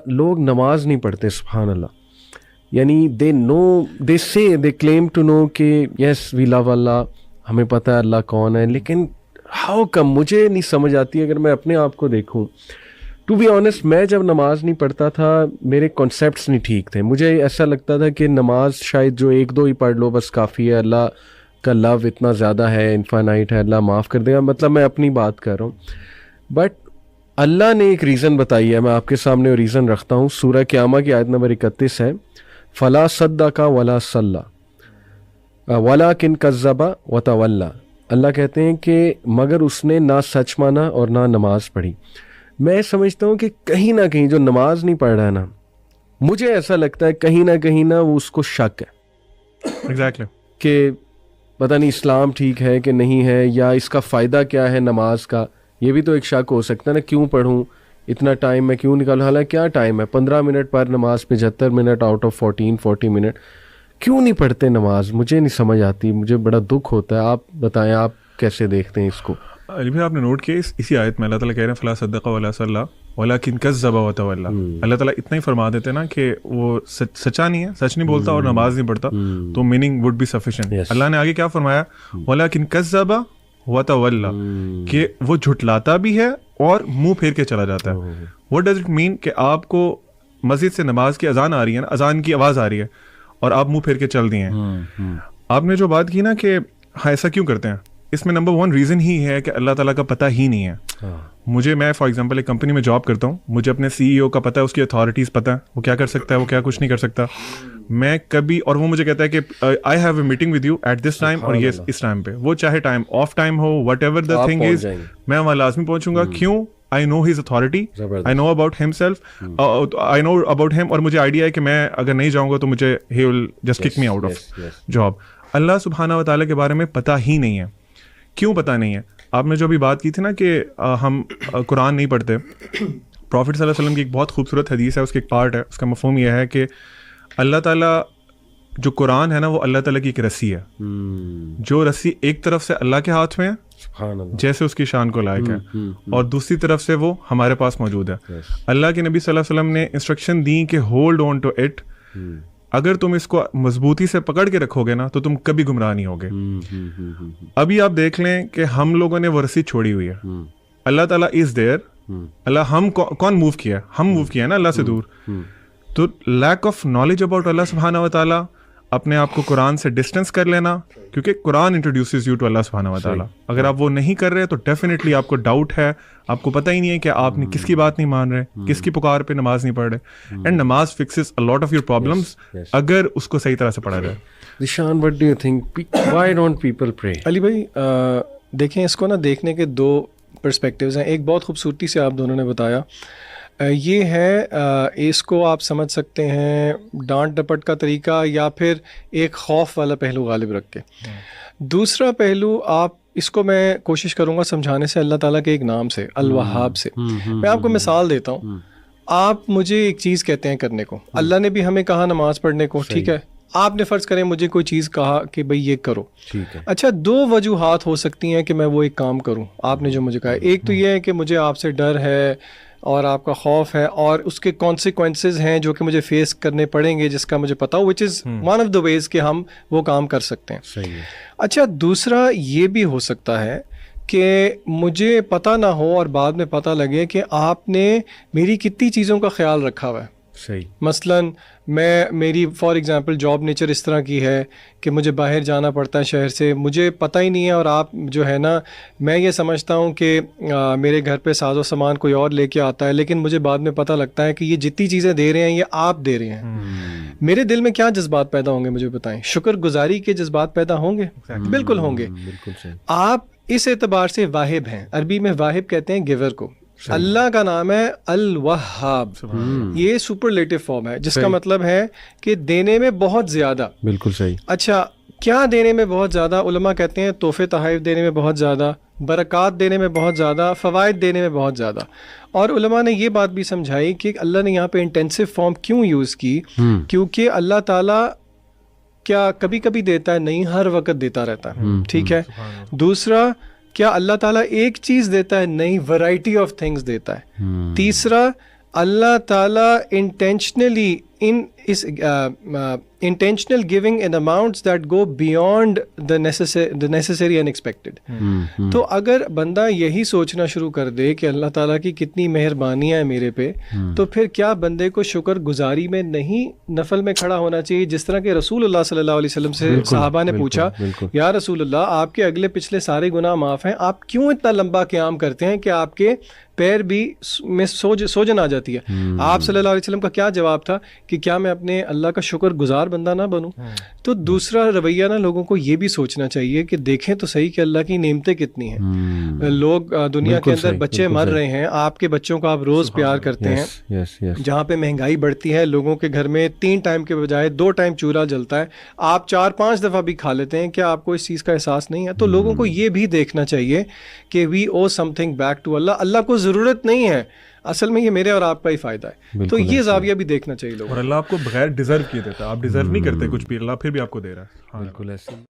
لوگ نماز نہیں پڑھتے, سبحان اللہ. یعنی دے سے دے کلیم ٹو نو کہ یس وی لو اللہ, ہمیں پتہ ہے اللہ کون ہے, لیکن ہاؤ کم, مجھے نہیں سمجھ آتی. اگر میں اپنے آپ کو دیکھوں, ٹو بی آنیسٹ, میں جب نماز نہیں پڑھتا تھا میرے کانسیپٹس نہیں ٹھیک تھے. مجھے ایسا لگتا تھا کہ نماز شاید جو 1-2 ہی پڑھ لو بس کافی ہے, اللہ کا لو اتنا زیادہ ہے, انفائنائٹ ہے, اللہ معاف کر دے گا. مطلب میں اپنی بات کر رہا ہوں, بٹ اللہ نے ایک ریزن بتائی ہے, میں آپ کے سامنے وہ ریزن رکھتا ہوں. سورہ قیامہ کی آیت نمبر 31 ہے, فلا صدق ولا صلی ولکن کذب وتولی. اللہ کہتے ہیں کہ مگر اس نے نہ سچ مانا اور نہ نماز پڑھی. میں سمجھتا ہوں کہ کہیں نہ کہیں جو نماز نہیں پڑھ رہا ہے نا, مجھے ایسا لگتا ہے کہیں نہ وہ اس کو شک ہے ایگزیکٹلی کہ پتہ نہیں اسلام ٹھیک ہے کہ نہیں ہے, یا اس کا فائدہ کیا ہے نماز کا. یہ بھی تو ایک شک ہو سکتا ہے نا, کیوں پڑھوں, اتنا ٹائم میں کیوں نکالوں, حالانکہ کیا ٹائم ہے, 15 منٹ پر نماز, 75 منٹ آؤٹ آف 40 منٹ, کیوں نہیں پڑھتے نماز. مجھے نہیں سمجھ آتی, مجھے بڑا دکھ ہوتا ہے. آپ بتائیں, آپ کیسے دیکھتے ہیں اس کو؟ علی بھائی آپ نے نوٹ کیا اسی آیت میں اللہ تعالیٰ کہہ رہے ہیں فلا صدق ولا صلی ولکن کذب وتولی. اللہ تعالیٰ اتنا ہی فرما دیتے ہیں نا کہ وہ سچا نہیں ہے, سچ نہیں بولتا اور نماز نہیں پڑھتا, تو میننگ وڈ بی سفیشینٹ. اللہ نے آگے کیا فرمایا, ولکن کذب وتولی, کہ وہ جھٹلاتا بھی ہے اور منہ پھیر کے چلا جاتا ہے. واٹ ڈز اٹ مین کہ آپ کو مسجد سے نماز کی اذان آ رہی ہے نا, اذان کی آواز آ رہی ہے, اور آپ منہ پھیر کے چل دیے ہیں. آپ نے جو بات کی نا کہ ہاں ایسا کیوں کرتے ہیں, اس میں نمبر 1 ریزن ہی ہے کہ اللہ تعالیٰ کا پتہ ہی نہیں ہے. میں فار ایگزامپل ایک کمپنی میں جاب کرتا ہوں, مجھے اپنے CEO کا پتہ ہے, اس کی اتھارٹیز پتہ ہے, وہ کیا کر سکتا ہے, وہ کیا کچھ نہیں کر سکتا. میں کبھی, اور وہ مجھے کہتا ہے کہ I have a meeting with you at this time, اور یہ اس ٹائم پہ, وہ چاہے ٹائم آف ٹائم ہو, whatever the thing is, میں وہاں لازمی پہنچوں گا. کیوں؟ I know his authority, I know about himself, I know about him, اور مجھے آئیڈیا ہے کہ میں اگر نہیں جاؤں گا تو مجھے he will just kick me out of job. اللہ سبحانہ و تعالیٰ کے بارے میں پتہ ہی نہیں ہے. کیوں پتہ نہیں ہے؟ آپ نے جو ابھی بات کی تھی نا کہ ہم قرآن نہیں پڑھتے, پروفٹ صلی اللہ علیہ وسلم کی ایک بہت خوبصورت حدیث ہے, اس کی ایک پارٹ ہے, اس کا مفہوم یہ ہے کہ اللہ تعالیٰ جو قرآن ہے نا, وہ اللہ تعالیٰ کی ایک رسی ہے, جو رسی ایک طرف سے اللہ کے ہاتھ میں ہے جیسے اس کی شان کو لائق ہے, اور دوسری طرف سے وہ ہمارے پاس موجود ہے. اللہ کے نبی صلی اللہ علیہ وسلم نے انسٹرکشن دی کہ ہولڈ آن ٹو اٹ, اگر تم اس کو مضبوطی سے پکڑ کے رکھو گے نا تو تم کبھی گمراہ نہیں ہوگے. ابھی آپ دیکھ لیں کہ ہم لوگوں نے وہ رسی چھوڑی ہوئی ہے. اللہ تعالیٰ از دیئر, اللہ ہم کون موو کیا ہے, ہم موو کیا ہے نا اللہ سے دور. تو لیک آف نالج اباؤٹ اللہ سبحانہ و تعالیٰ, اپنے آپ کو قرآن سے ڈسٹینس کر لینا, کیونکہ قرآن انٹروڈیوسز یو ٹو اللہ سبحانہ و تعالیٰ. اگر آپ وہ نہیں کر رہے تو ڈیفینیٹلی آپ کو ڈاؤٹ ہے, آپ کو پتہ ہی نہیں ہے کہ آپ نے کس کی بات نہیں مان رہے, کس کی پکار پہ نماز نہیں پڑھ رہے. اینڈ نماز fixes a lot of your problems اگر اس کو صحیح طرح سے پڑھا جائے. Zeeshan, what do you think? Why don't people pray? علی بھائی دیکھیں, اس کو نا دیکھنے کے 2 پرسپیکٹیوز ہیں. ایک بہت خوبصورتی سے آپ دونوں نے بتایا, یہ ہے اس کو آپ سمجھ سکتے ہیں ڈانٹ ڈپٹ کا طریقہ, یا پھر ایک خوف والا پہلو غالب رکھ کے. دوسرا پہلو آپ اس کو میں کوشش کروں گا سمجھانے سے اللہ تعالیٰ کے ایک نام سے, الوہاب سے. میں آپ کو مثال دیتا ہوں. آپ مجھے ایک چیز کہتے ہیں کرنے کو, اللہ نے بھی ہمیں کہا نماز پڑھنے کو, ٹھیک ہے, آپ نے فرض کریں مجھے کوئی چیز کہا کہ بھئی یہ کرو, اچھا 2 وجوہات ہو سکتی ہیں کہ میں وہ ایک کام کروں. آپ نے جو مجھے کہا, ایک تو یہ ہے کہ مجھے آپ سے ڈر ہے اور آپ کا خوف ہے, اور اس کے کانسیکوینسز ہیں جو کہ مجھے فیس کرنے پڑیں گے, جس کا مجھے پتا ہو, وچ از ون آف دا ویز کہ ہم وہ کام کر سکتے ہیں. اچھا دوسرا یہ بھی ہو سکتا ہے کہ مجھے پتہ نہ ہو اور بعد میں پتہ لگے کہ آپ نے میری کتنی چیزوں کا خیال رکھا ہوا ہے. مثلاً میری فار ایگزامپل جاب نیچر اس طرح کی ہے کہ مجھے باہر جانا پڑتا ہے شہر سے, مجھے پتہ ہی نہیں ہے, اور آپ جو ہے نا, میں یہ سمجھتا ہوں کہ میرے گھر پہ ساز و سامان کوئی اور لے کے آتا ہے, لیکن مجھے بعد میں پتہ لگتا ہے کہ یہ جتنی چیزیں دے رہے ہیں یہ آپ دے رہے ہیں. میرے دل میں کیا جذبات پیدا ہوں گے مجھے بتائیں؟ شکر گزاری کے جذبات پیدا ہوں گے, بالکل ہوں گے. آپ اس اعتبار سے واہب ہیں, عربی میں واہب کہتے ہیں گیور کو. اللہ کا نام ہے الوہاب, یہ سپرلیٹو فارم ہے جس کا مطلب ہے کہ دینے میں بہت زیادہ. بالکل صحیح. اچھا کیا دینے میں بہت زیادہ؟ علماء کہتے ہیں تحفے تحائف دینے میں بہت زیادہ, برکات دینے میں بہت زیادہ, فوائد دینے میں بہت زیادہ. اور علماء نے یہ بات بھی سمجھائی کہ اللہ نے یہاں پہ انٹینسو فارم کیوں یوز کی, کیونکہ اللہ تعالیٰ کیا کبھی کبھی دیتا ہے, نہیں ہر وقت دیتا رہتا ہے, ٹھیک ہے. دوسرا, کیا اللہ تعالیٰ ایک چیز دیتا ہے؟ نہیں, ورائٹی آف تھنگس دیتا ہے. تیسرا, اللہ تعالیٰ intentionally intentional giving in amounts that go beyond the necessary and expected. تو اگر بندہ یہی سوچنا شروع کر دے کہ اللہ تعالیٰ کی کتنی مہربانیاں ہیں میرے پہ، تو پھر کیا بندے کو شکر گزاری میں نہیں نفل میں کھڑا ہونا چاہیے؟ جس طرح کہ رسول اللہ صلی اللہ علیہ وسلم سے صحابہ نے پوچھا، یا رسول اللہ آپ کے اگلے پچھلے سارے گناہ معاف ہیں، آپ کیوں اتنا لمبا قیام کرتے ہیں کہ آپ کے پیر بھی میں سوجن آ جاتی ہے؟ آپ صلی اللہ علیہ وسلم کا کیا جواب تھا کہ کیا میں اپنے اللہ کا شکر گزار بندہ نہ بنوں؟ تو دوسرا رویہ نا لوگوں کو یہ بھی سوچنا چاہیے کہ دیکھیں تو صحیح کہ اللہ کی نعمتیں کتنی ہیں. لوگ دنیا کے اندر بچے مر رہے ہیں، آپ کے بچوں کو آپ روز پیار کرتے ہیں. جہاں پہ مہنگائی بڑھتی ہے، لوگوں کے گھر میں 3 ٹائم کے بجائے 2 ٹائم چولہا جلتا ہے، آپ 4-5 دفعہ بھی کھا لیتے ہیں. کیا آپ کو اس چیز کا احساس نہیں ہے؟ تو لوگوں کو یہ بھی دیکھنا چاہیے کہ وی او سم تھنگ بیک ٹو اللہ. اللہ کو ضرورت نہیں ہے، اصل میں یہ میرے اور آپ کا ہی فائدہ ہے. تو یہ زاویہ بھی دیکھنا چاہیے لوگوں. اور اللہ آپ کو بغیر ڈیزرو کیے دیتا ہے، آپ ڈیزرو نہیں کرتے کچھ بھی، اللہ پھر بھی آپ کو دے رہا ہے. بالکل ایسے.